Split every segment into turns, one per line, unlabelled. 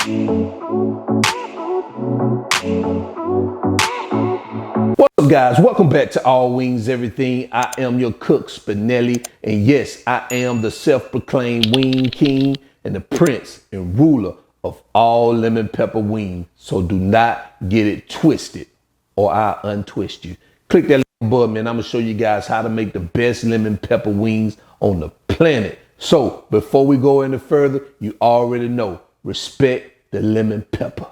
What's up, guys? Welcome back to All Wings Everything. I am your cook, Spinelli, and yes, I am the self-proclaimed wing king and the prince and ruler of all lemon pepper wings. So do not get it twisted or I'll untwist you. Click that little button, man. I'm gonna show you guys how to make the best lemon pepper wings on the planet. So before we go any further, you already know, respect the lemon pepper.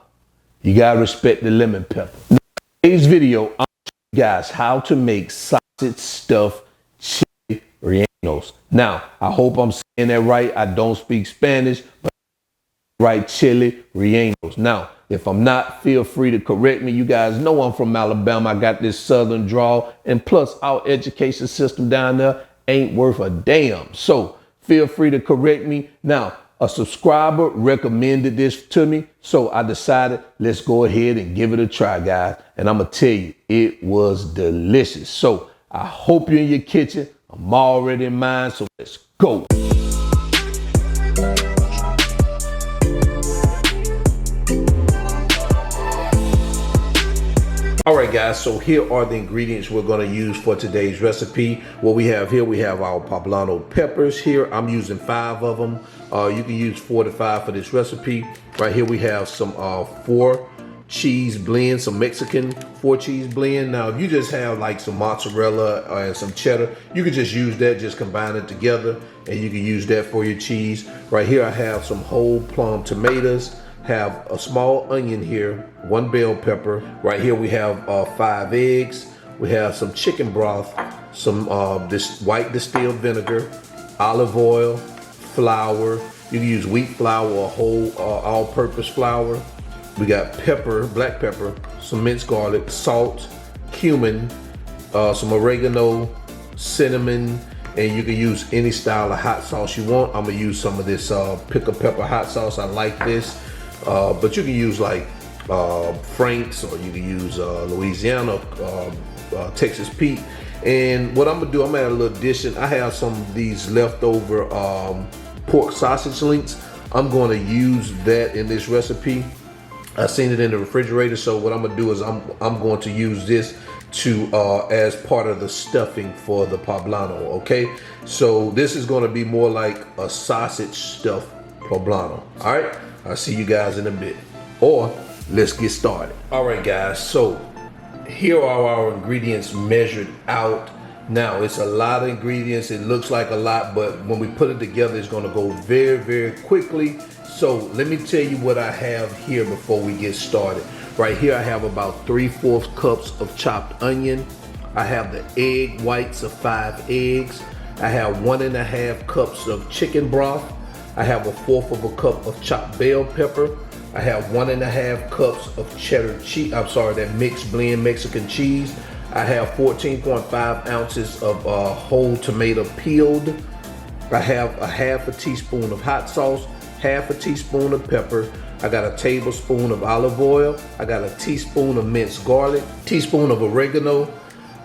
You gotta respect the lemon pepper. In today's video, I'm showing you guys how to make sausage stuffed chili rellenos. Now, I hope I'm saying that right. I don't speak Spanish, but right, chili rellenos. Now, if I'm not, feel free to correct me. You guys know I'm from Alabama. I got this southern drawl, and plus our education system down there ain't worth a damn. So feel free to correct me. Now, a subscriber recommended this to me, so I decided let's go ahead and give it a try, guys. And I'm gonna tell you, it was delicious. So I hope you're in your kitchen. I'm already in mine, so let's go. All right, guys, so here are the ingredients we're gonna use for today's recipe. What we have here, we have our Poblano peppers here. I'm using 5 of them. You can use 4 to 5 for this recipe. Right here, we have some 4 cheese blend, some Mexican 4 cheese blend. Now, if you just have like some mozzarella and some cheddar, you can just use that, just combine it together, and you can use that for your cheese. Right here, I have some whole plum tomatoes. Have a small onion here, 1 bell pepper. Right here we have 5 eggs. We have some chicken broth, some this white distilled vinegar, olive oil, flour. You can use wheat flour or whole all-purpose flour. We got pepper, black pepper, some minced garlic, salt, cumin, some oregano, cinnamon, and you can use any style of hot sauce you want. I'm gonna use some of this pickled pepper hot sauce. I like this. But you can use like Frank's, or you can use Louisiana, Texas Pete. And what I'm gonna do, I'm gonna add a little addition. I have some of these leftover pork sausage links. I'm gonna use that in this recipe. I seen it in the refrigerator, so what I'm gonna do is I'm going to use this to as part of the stuffing for the poblano. Okay, so this is gonna be more like a sausage stuffed poblano. All right. I'll see you guys in a bit, or let's get started. All right, guys, so here are our ingredients measured out. Now, it's a lot of ingredients. It looks like a lot, but when we put it together, it's gonna go very, very quickly. So let me tell you what I have here before we get started. Right here, I have about 3/4 cups of chopped onion. I have the egg whites of 5 eggs. I have 1½ cups of chicken broth. I have 1/4 of a cup of chopped bell pepper. I have 1½ cups of cheddar cheese. I'm sorry, that mixed blend Mexican cheese. I have 14.5 ounces of whole tomato peeled. I have 1/2 teaspoon of hot sauce, 1/2 teaspoon of pepper. I got a tablespoon of olive oil. I got a teaspoon of minced garlic, teaspoon of oregano,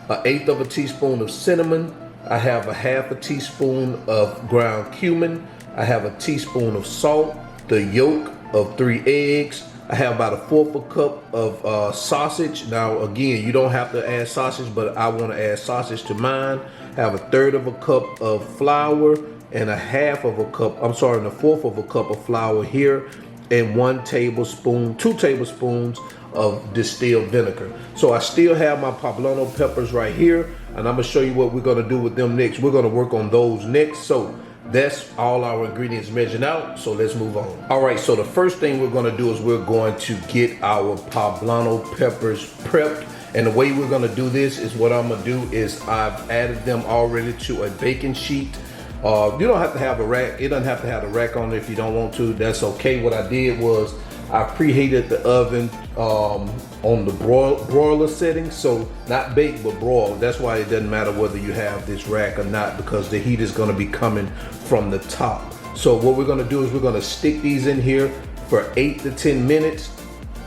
1/8 of a teaspoon of cinnamon. I have 1/2 teaspoon of ground cumin. I have a teaspoon of salt, the yolk of 3 eggs. I have about 1/4 cup of sausage. Now, again, you don't have to add sausage, but I want to add sausage to mine. I have 1/3 of a cup of flour and 1/4 of a cup of flour here, and 2 tablespoons of distilled vinegar. So I still have my poblano peppers right here, and I'm gonna show you what we're gonna do with them next. We're gonna work on those next. So that's all our ingredients measured out, so let's move on. All right, so the first thing we're gonna do is we're going to get our poblano peppers prepped. And the way we're gonna do this is what I'm gonna do is I've added them already to a baking sheet. You don't have to have a rack. It doesn't have to have a rack on it if you don't want to. That's okay. What I did was I preheated the oven on the broiler setting, so not bake but broil. That's why it doesn't matter whether you have this rack or not, because the heat is going to be coming from the top. So what we're going to do is we're going to stick these in here for 8 to 10 minutes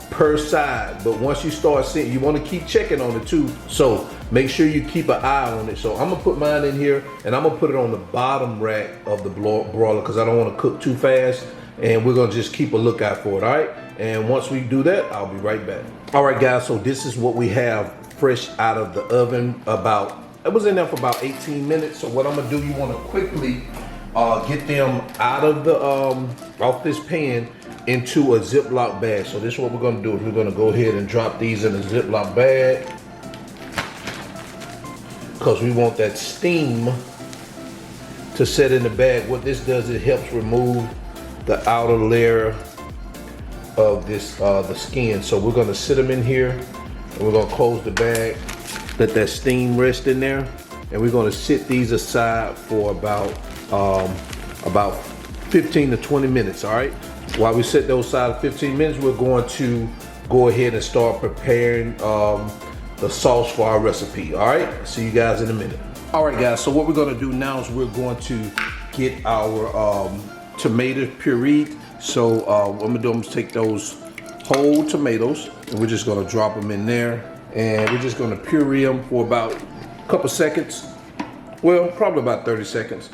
per side. But once you start seeing, you want to keep checking on it too, so make sure you keep an eye on it. So I'm gonna put mine in here, and I'm gonna put it on the bottom rack of the broiler because I don't want to cook too fast. and we're gonna just keep a lookout for it, all right? And once we do that, I'll be right back. All right, guys, so this is what we have fresh out of the oven. It was in there for about 18 minutes. So what I'm gonna do, you wanna quickly get them out of the, off this pan into a Ziploc bag. So this is what we're gonna do, is we're gonna go ahead and drop these in a Ziploc bag, because we want that steam to set in the bag. What this does, it helps remove the outer layer of this, the skin. So we're gonna sit them in here, and we're gonna close the bag, let that steam rest in there, and we're gonna sit these aside for about 15 to 20 minutes, all right? While we set those aside 15 minutes, we're going to go ahead and start preparing the sauce for our recipe, all right? See you guys in a minute. All right, guys, so what we're gonna do now is we're going to get our tomato pureed. So what I'm gonna take those whole tomatoes, and we're just gonna drop them in there, and we're just gonna puree them for about a couple seconds. Well, probably about 30 seconds,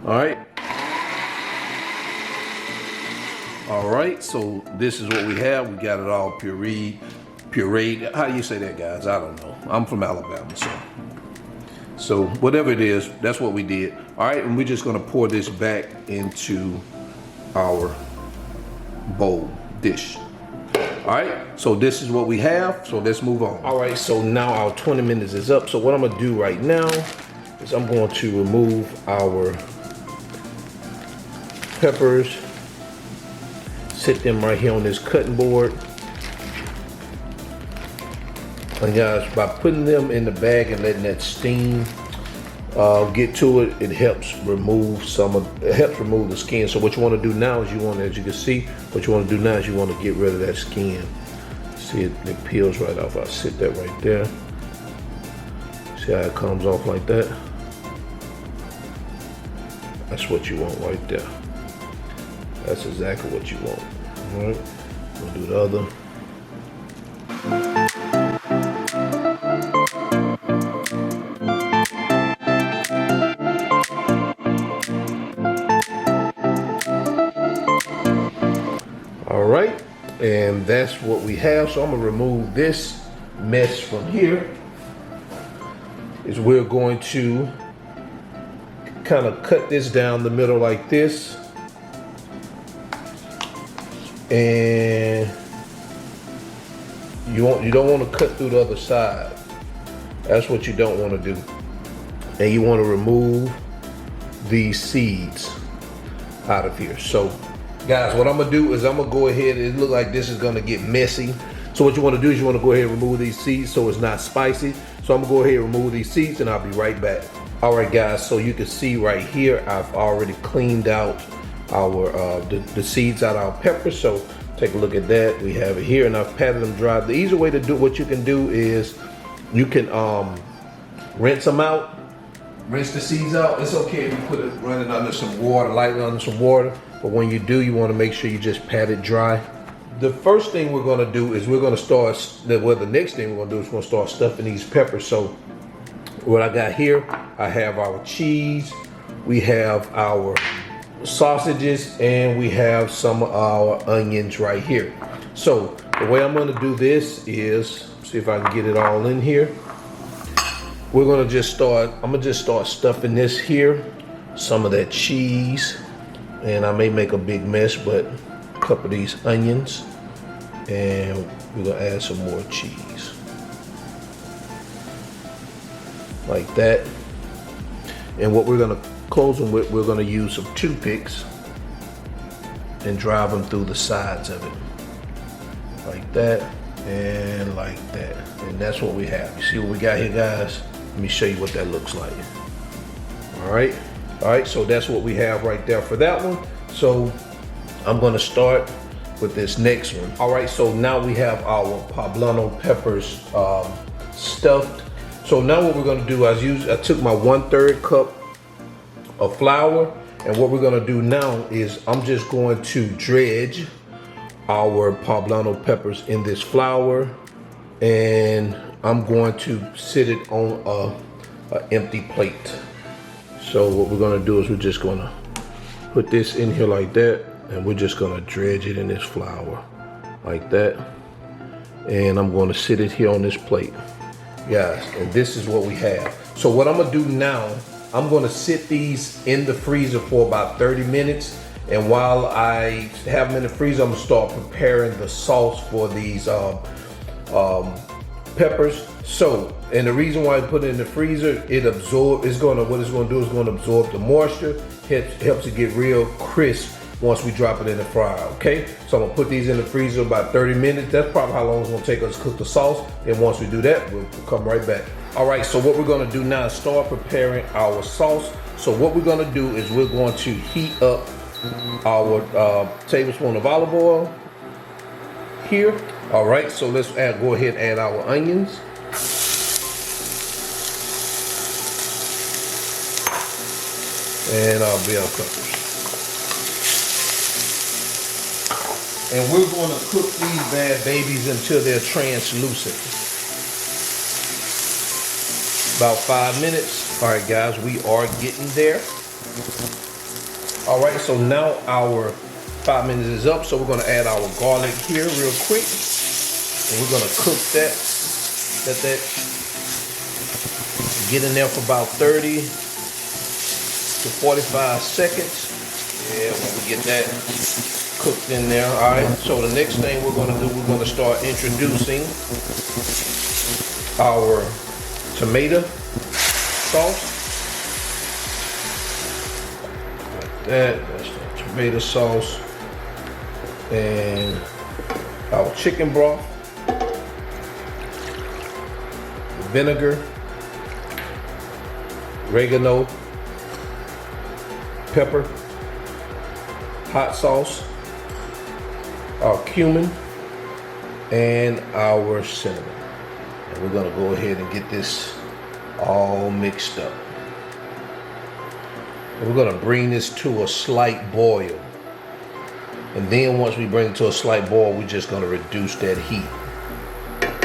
all right? All right, so this is what we have. We got it all pureed. How do you say that, guys? I don't know. I'm from Alabama, so whatever it is, that's what we did. All right, and we're just gonna pour this back into our bowl dish. All right, so this is what we have, so let's move on. All right, so now our 20 minutes is up. So what I'm gonna do right now is I'm going to remove our peppers, sit them right here on this cutting board. And guys, by putting them in the bag and letting that steam get to it, it helps remove the skin. So what you want to do now is as you can see, what you want to do now is you want to get rid of that skin. See it peels right off. I sit that right there. See how it comes off like that? That's what you want right there. That's exactly what you want. All right, we'll do the other. All right, and that's what we have. So I'm gonna remove this mess from here. We're going to kind of cut this down the middle like this. And you don't want to cut through the other side. That's what you don't want to do. And you want to remove these seeds out of here. So guys, what I'm gonna do is I'm gonna go ahead, it look like this is gonna get messy. So what you want to do is you want to go ahead and remove these seeds so it's not spicy. So I'm gonna go ahead and remove these seeds, and I'll be right back. All right, guys, so you can see right here, I've already cleaned out our the seeds out of our peppers. So take a look at that. We have it here, and I've patted them dry. The easy way to do what you can do is you can rinse them out, rinse the seeds out. It's okay if you put it running under some water, lightly under some water, but when you do, you want to make sure you just pat it dry. The first thing we're going to do is we're going to start, well, the next thing we're going to do is we're going to start stuffing these peppers. So what I got here, I have our cheese, we have our sausages, and we have some of our onions right here. So the way I'm going to do this is, see if I can get it all in here. We're going to just start, I'm going to just start stuffing this here, some of that cheese, and I may make a big mess, but a couple of these onions, and we're going to add some more cheese like that. And what we're going to close them with, we're going to use some toothpicks and drive them through the sides of it like that and like that. And that's what we have. You see what we got here, guys? Let me show you what that looks like. All right, so that's what we have right there for that one. So I'm going to start with this next one. All right, so now we have our poblano peppers stuffed. So now what we're going to do, I took my 1/3 cup of flour, and what we're going to do now is I'm just going to dredge our poblano peppers in this flour, and I'm going to sit it on an empty plate. So what we're going to do is we're just going to put this in here like that, And we're just gonna dredge it in this flour like that. And I'm gonna sit it here on this plate. Guys, and this is what we have. So what I'm gonna do now, I'm gonna sit these in the freezer for about 30 minutes. And while I have them in the freezer, I'm gonna start preparing the sauce for these peppers. So, and the reason why I put it in the freezer, what it's gonna do is gonna absorb the moisture, helps it get real crisp once we drop it in the fryer, okay? So I'm gonna put these in the freezer about 30 minutes. That's probably how long it's gonna take us to cook the sauce. And once we do that, we'll come right back. All right, so what we're gonna do now is start preparing our sauce. So what we're gonna do is we're going to heat up our tablespoon of olive oil here. All right, so let's go ahead and add our onions. And our bell peppers. And we're going to cook these bad babies until they're translucent. About 5 minutes. All right, guys, we are getting there. All right, so now our 5 minutes is up, so we're going to add our garlic here real quick. And we're going to cook that. Let that get in there for about 30 to 45 seconds. Yeah, when we get that cooked in there. All right, so the next thing we're going to do, we're going to start introducing our tomato sauce. Like that. That's the tomato sauce. And our chicken broth, vinegar, oregano, pepper, hot sauce, our cumin, and our cinnamon. And we're gonna go ahead and get this all mixed up. And we're gonna bring this to a slight boil. And then once we bring it to a slight boil, we're just gonna reduce that heat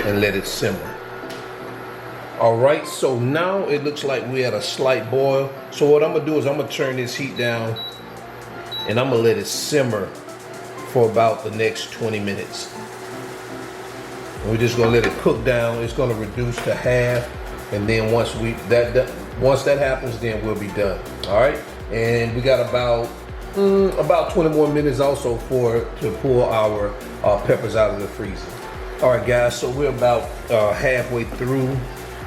and let it simmer. All right, so now it looks like we're at a slight boil. So what I'm gonna do is I'm gonna turn this heat down and I'm gonna let it simmer for about the next 20 minutes. And we're just gonna let it cook down. It's gonna reduce to half, and then once that happens, then we'll be done. All right, and we got about 20 more minutes also to pull our peppers out of the freezer. All right, guys, so we're about halfway through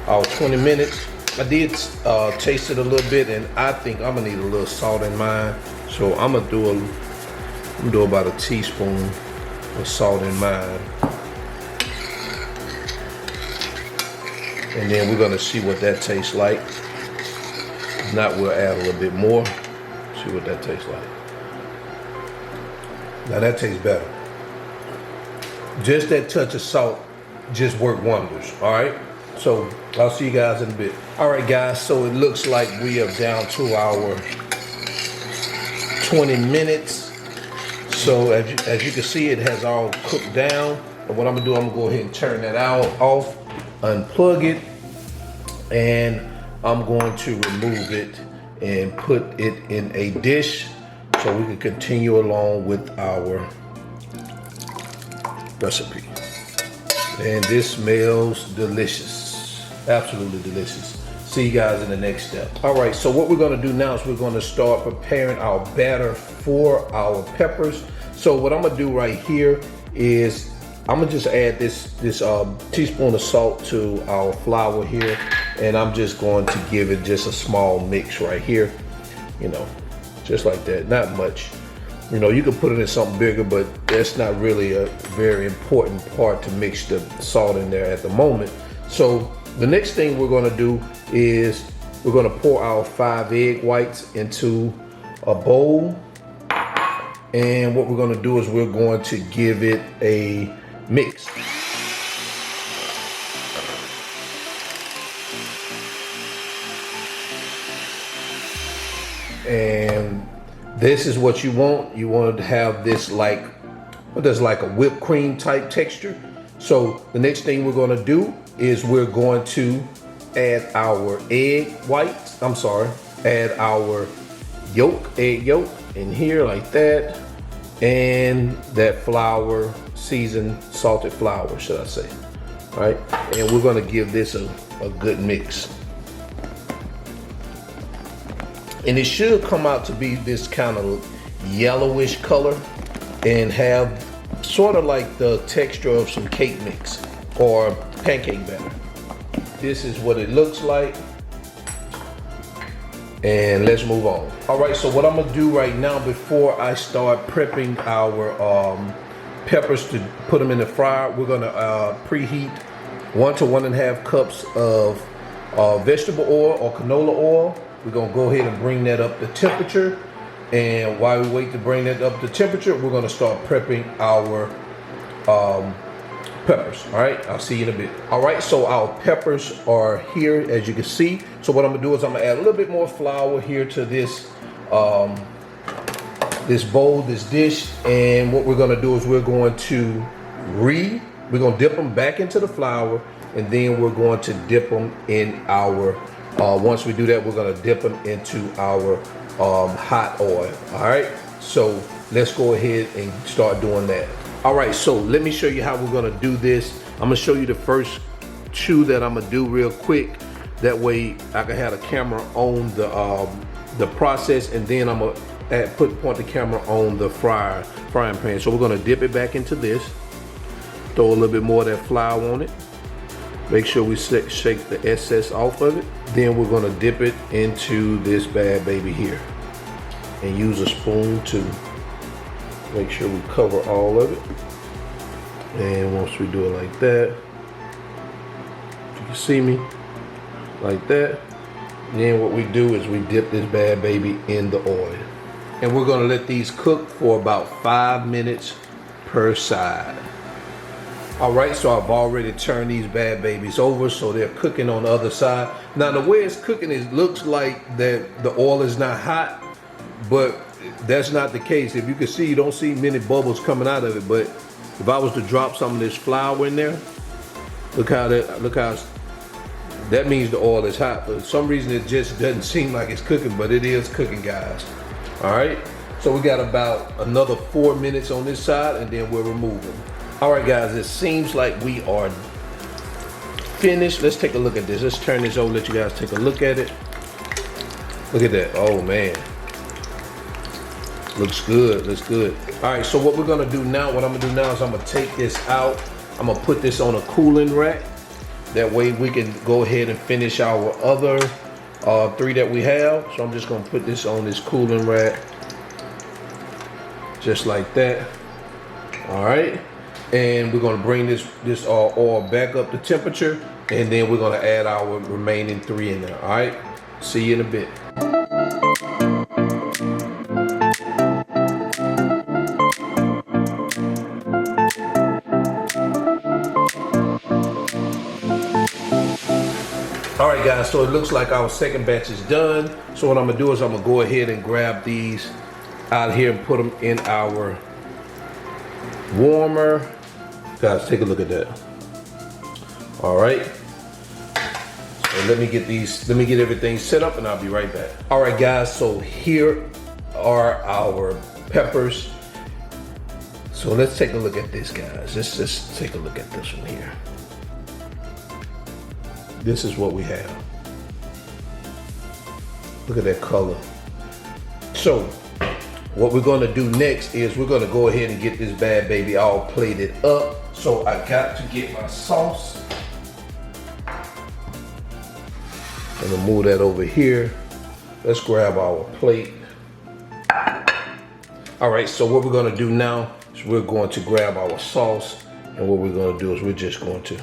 our 20 minutes. I did taste it a little bit, and I think I'm gonna need a little salt in mine. So I'm gonna do about a teaspoon of salt in mine. And then we're gonna see what that tastes like. If not, we'll add a little bit more. See what that tastes like. Now that tastes better. Just that touch of salt just worked wonders, all right? So I'll see you guys in a bit. All right, guys, so it looks like we are down to our 20 minutes. So as you can see, it has all cooked down. And what I'm gonna do, I'm gonna go ahead and turn that off, unplug it, and I'm going to remove it and put it in a dish so we can continue along with our recipe. And this smells delicious, absolutely delicious. See you guys in the next step. All right, so what we're gonna do now is we're gonna start preparing our batter for our peppers. So what I'm gonna do right here is I'm gonna just add this teaspoon of salt to our flour here, and I'm just going to give it just a small mix right here, you know, just like that, not much. You know, you can put it in something bigger, but that's not really a very important part to mix the salt in there at the moment. So the next thing we're gonna do is we're gonna pour our 5 egg whites into a bowl. And what we're gonna do is we're going to give it a mix. And this is what you want. You want to have this like a whipped cream type texture. So the next thing we're gonna do is we're going to add our egg whites. Add our egg yolk in here like that. and that flour, seasoned salted flour, should I say. All right, and we're gonna give this a good mix. And it should come out to be this kind of yellowish color and have sort of like the texture of some cake mix or pancake batter. This is what it looks like. And let's move on. All right, so what I'm gonna do right now before I start prepping our peppers to put them in the fryer, we're gonna preheat 1 to 1.5 cups of vegetable oil or canola oil. We're gonna go ahead and bring that up to temperature. And while we wait to bring that up to temperature, we're gonna start prepping our peppers. All right, I'll see you in a bit. All right, so our peppers are here, as you can see. So what I'm gonna do is I'm gonna add a little bit more flour here to this this bowl, this dish. And what we're gonna do is we're going to dip them back into the flour, and then we're going to dip them in our, once we do that, we're gonna dip them into our hot oil. All right, so let's go ahead and start doing that. All right, so let me show you how we're gonna do this. I'm gonna show you the first chew that I'm gonna do real quick. That way I can have the camera on the process, and then I'm gonna point the camera on the frying pan. So we're gonna dip it back into this, throw a little bit more of that flour on it. Make sure we shake the excess off of it. Then we're gonna dip it into this bad baby here, and use a spoon to make sure we cover all of it. And once we do it like that, you can see me, like that. Then what we do is we dip this bad baby in the oil. And we're gonna let these cook for about 5 minutes per side. All right, so I've already turned these bad babies over, so they're cooking on the other side. Now the way it's cooking, it looks like that the oil is not hot, but that's not the case. If you can see, you don't see many bubbles coming out of it. But if I was to drop some of this flour in there, look how that means the oil is hot. For some reason, it just doesn't seem like it's cooking, but it is cooking, guys. All right, so we got about another 4 minutes on this side, and then we'll remove them. All right, guys, it seems like we are finished. Let's take a look at this. Let's turn this over, let you guys take a look at it. Look at that, oh man. Looks good, looks good. All right, so what we're gonna do now, what I'm gonna do now is I'm gonna take this out. I'm gonna put this on a cooling rack. That way we can go ahead and finish our other 3 that we have. So I'm just gonna put this on this cooling rack. Just like that. All right. And we're gonna bring this oil back up to temperature, and then we're gonna add our remaining 3 in there. All right, see you in a bit. All right, guys, so it looks like our second batch is done. So what I'm gonna do is I'm gonna go ahead and grab these out here and put them in our warmer. Guys, take a look at that. All right. So let me get everything set up, and I'll be right back. All right, guys, so here are our peppers. So let's take a look at this, guys. Let's just take a look at this one here. This is what we have. Look at that color. So what we're gonna do next is we're gonna go ahead and get this bad baby all plated up. So I got to get my sauce. I'm gonna move that over here. Let's grab our plate. All right, so what we're gonna do now is we're going to grab our sauce, and what we're gonna do is we're just going to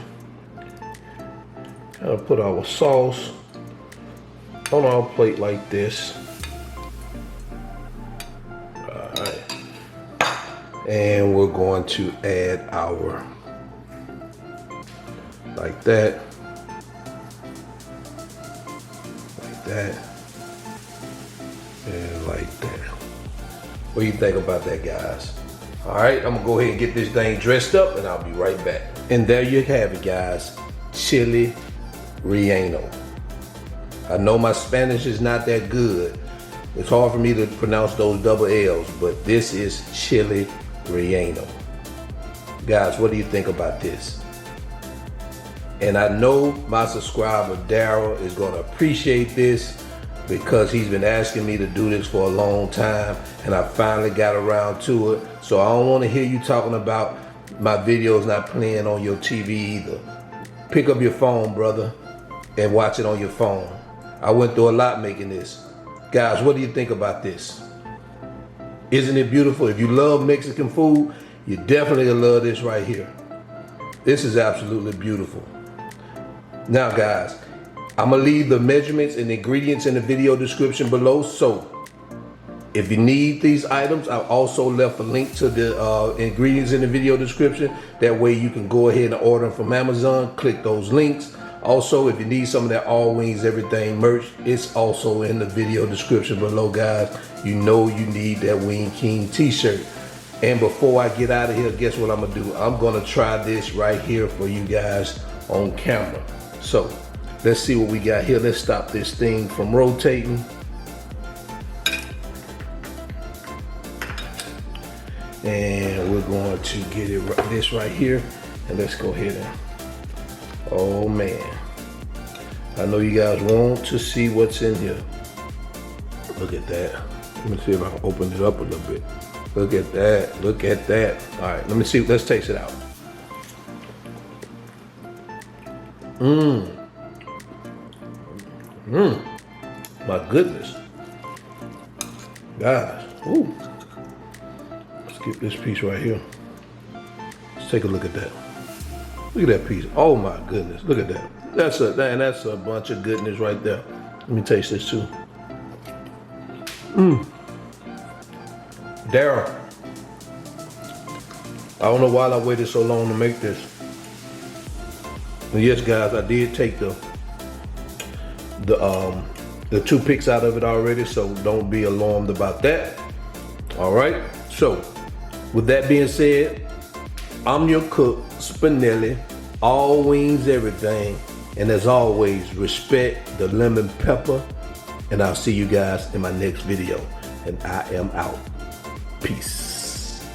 kind of put our sauce on our plate like this. And we're going to add our, like that, and like that. What do you think about that, guys? All right, I'm gonna go ahead and get this thing dressed up, and I'll be right back. And there you have it, guys, chili relleno. I know my Spanish is not that good, It's hard for me to pronounce those double L's, but this is chili relleno. Guys, what do you think about this? And I know my subscriber Daryl is gonna appreciate this because he's been asking me to do this for a long time, and I finally got around to it. So I don't wanna hear you talking about my videos not playing on your TV either. Pick up your phone, brother, and watch it on your phone. I went through a lot making this. Guys, what do you think about this? Isn't it beautiful? If you love Mexican food, you definitely love this right here. This is absolutely beautiful. Now guys, I'm gonna leave the measurements and ingredients in the video description below. So if you need these items, I've also left a link to the ingredients in the video description. That way you can go ahead and order them from Amazon, click those links. Also, if you need some of that All Wings Everything merch, it's also in the video description below, guys. You know you need that Wing King t-shirt. And before I get out of here, guess what I'm gonna do? I'm gonna try this right here for you guys on camera. So let's see what we got here. Let's stop this thing from rotating. And we're going to get it this right here. And let's go ahead and, oh man. I know you guys want to see what's in here. Look at that. Let me see if I can open it up a little bit. Look at that, look at that. All right, let me see, let's taste it out. My goodness. Guys, ooh. Let's get this piece right here. Let's take a look at that. Look at that piece. Oh my goodness, look at that. That's a bunch of goodness right there. Let me taste this too. Daryl, I don't know why I waited so long to make this. And yes, guys, I did take the toothpicks out of it already, so don't be alarmed about that. All right. So, with that being said, I'm your cook, Spinelli. All Wings Everything, and as always, respect the lemon pepper. And I'll see you guys in my next video. And I am out. Peace.